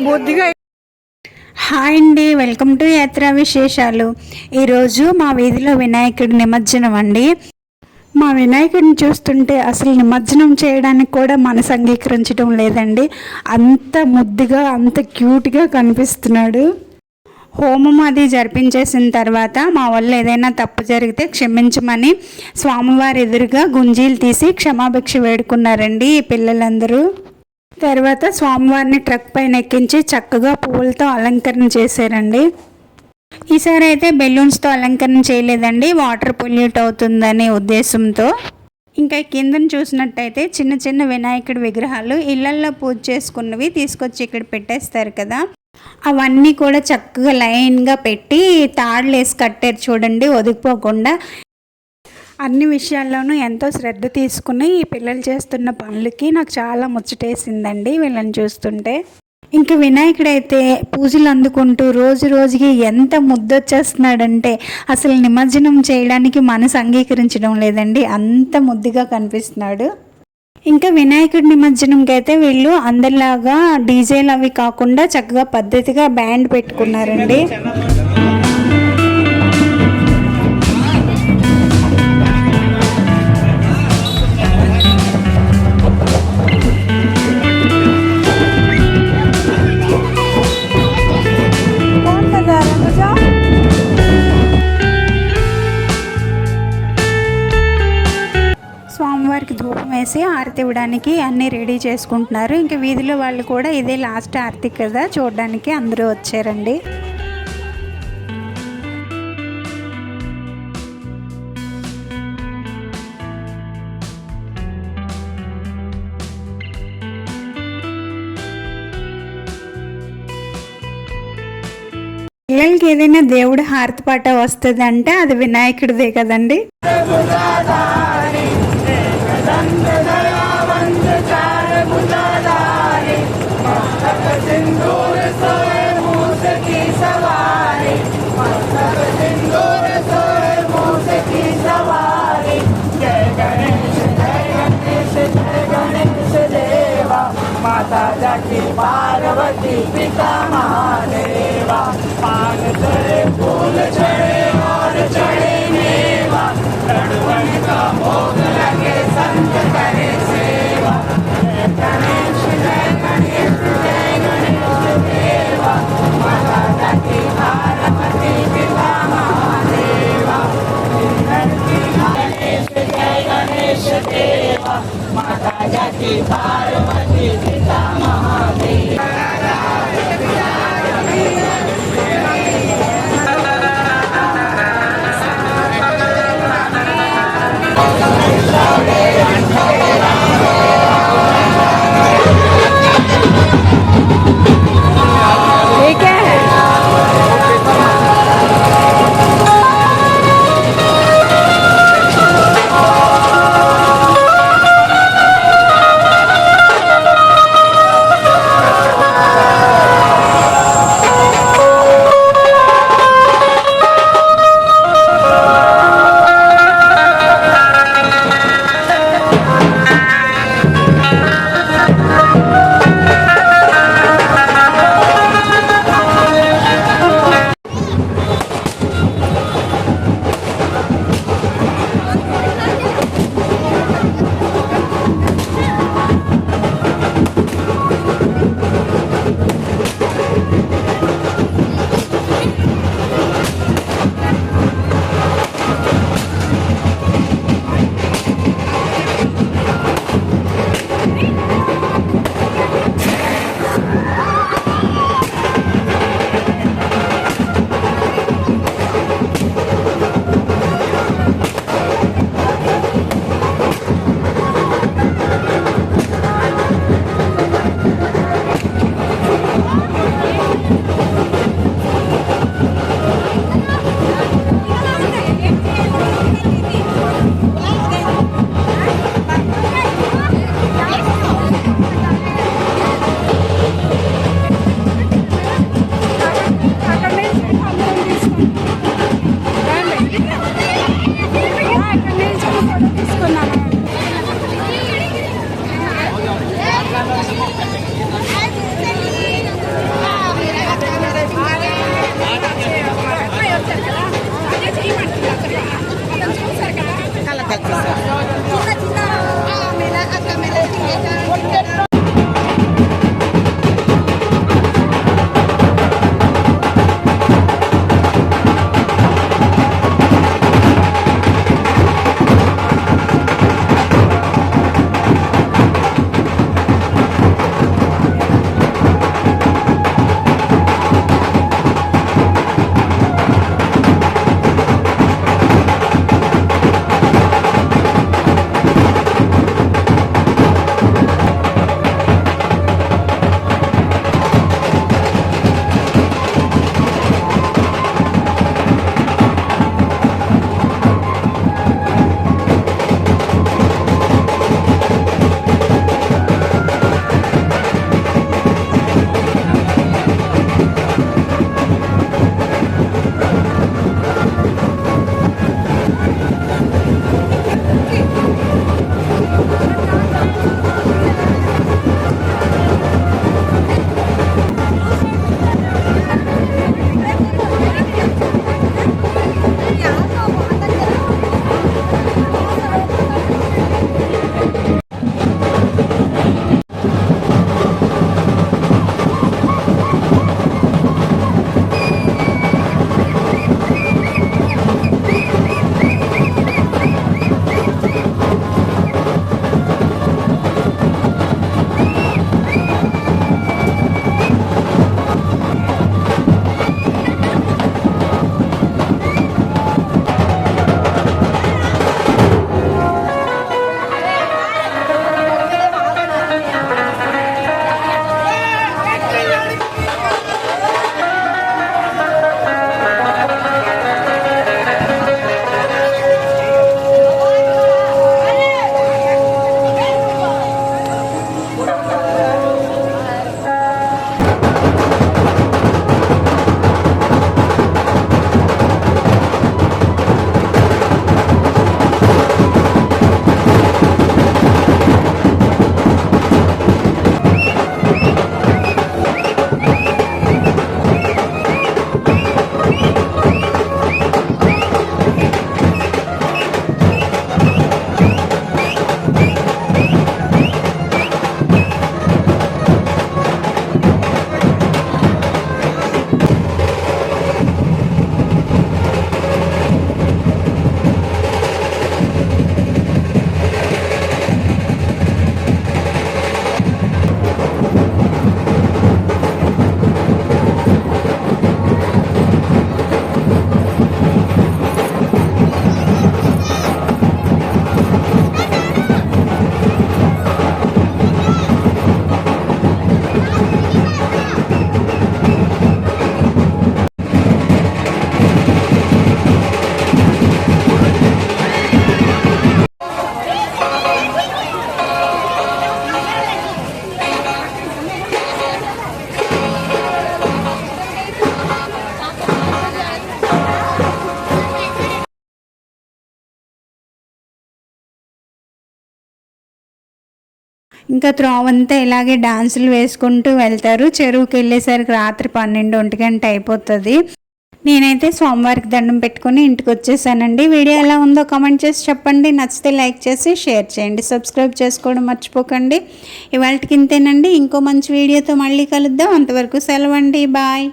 బుద్ధిగా. హాయ్ అండి, welcome to యాత్రా విశేషాలు. ఈరోజు మా వీధిలో వినాయకుడి నిమజ్జనం అండి. మా వినాయకుడిని చూస్తుంటే అసలు నిమజ్జనం చేయడానికి కూడా మనసు అంగీకరించడం లేదండి. అంత ముద్దుగా అంత క్యూట్గా కనిపిస్తున్నాడు. హోమం అది జరిపించేసిన తర్వాత మా వాళ్ళు ఏదైనా తప్పు జరిగితే క్షమించమని స్వామివారి ఎదురుగా గుంజీలు తీసి క్షమాభిక్ష వేడుకున్నారండి ఈ పిల్లలందరూ. తర్వాత స్వామివారిని ట్రక్ పైన ఎక్కించి చక్కగా పువ్వులతో అలంకరణ చేశారండి. ఈసారి అయితే బెలూన్స్తో అలంకరణ చేయలేదండి, వాటర్ పొల్యూట్ అవుతుందనే ఉద్దేశంతో. ఇంకా కిందను చూసినట్టయితే చిన్న చిన్న వినాయకుడి విగ్రహాలు ఇళ్లల్లో పూజ చేసుకున్నవి తీసుకొచ్చి ఇక్కడ పెట్టేస్తారు కదా, అవన్నీ కూడా చక్కగా లైన్గా పెట్టి తాడులు వేసి కట్టారు చూడండి, ఒదిగిపోకుండా. అన్ని విషయాల్లోనూ ఎంతో శ్రద్ధ తీసుకుని ఈ పిల్లలు చేస్తున్న పనులకి నాకు చాలా ముచ్చటేసిందండి వీళ్ళని చూస్తుంటే. ఇంకా వినాయకుడైతే పూజలు అందుకుంటూ రోజు రోజుకి ఎంత ముద్దొచ్చేస్తున్నాడంటే అసలు నిమజ్జనం చేయడానికి మనసు అంగీకరించడం లేదండి, అంత ముద్దుగా కనిపిస్తున్నాడు. ఇంకా వినాయకుడి నిమజ్జనంకి అయితే వీళ్ళు అందరిలాగా డీజేలు అవి కాకుండా చక్కగా పద్ధతిగా బ్యాండ్ పెట్టుకున్నారండి. స్వామివారికి ధూపం వేసి ఆరతి ఇవ్వడానికి అన్నీ రెడీ చేసుకుంటున్నారు. ఇంకా వీధిలో వాళ్ళు కూడా ఇదే లాస్ట్ ఆరతి కదా చూడడానికి అందరూ వచ్చారండి. పిల్లలకి ఏదైనా దేవుడి హారతి పాట వస్తుంది అంటే అది వినాయకుడిదే కదండి. माता जाकी पार्वती पिता महादेवा, पान चढ़े फूल चढ़े और चढ़े मेवा, रणवन का भोग लगे संत करे सेवा। जय गणेश जय गणेश जय गणेश देवा, माता जाकी पार्वती पिता महादेवा, गणेश जय गणेश देवा, माता जाकी पार्वती पिता महादेवा। ఇంకా త్రోవంతా ఇలాగే డాన్సులు వేసుకుంటూ వెళ్తారు. చెరువుకి వెళ్ళేసరికి రాత్రి 12-1 అయిపోతుంది. నేనైతే సోమవారికి దండం పెట్టుకుని ఇంటికి వచ్చేసానండి. వీడియో ఎలా ఉందో కామెంట్ చేసి చెప్పండి. నచ్చితే లైక్ చేసి షేర్ చేయండి. సబ్స్క్రైబ్ చేసుకోవడం మర్చిపోకండి. ఇవాళకి ఇంతేనండి. ఇంకో మంచి వీడియోతో మళ్ళీ కలుద్దాం. అంతవరకు సెలవండి. బాయ్.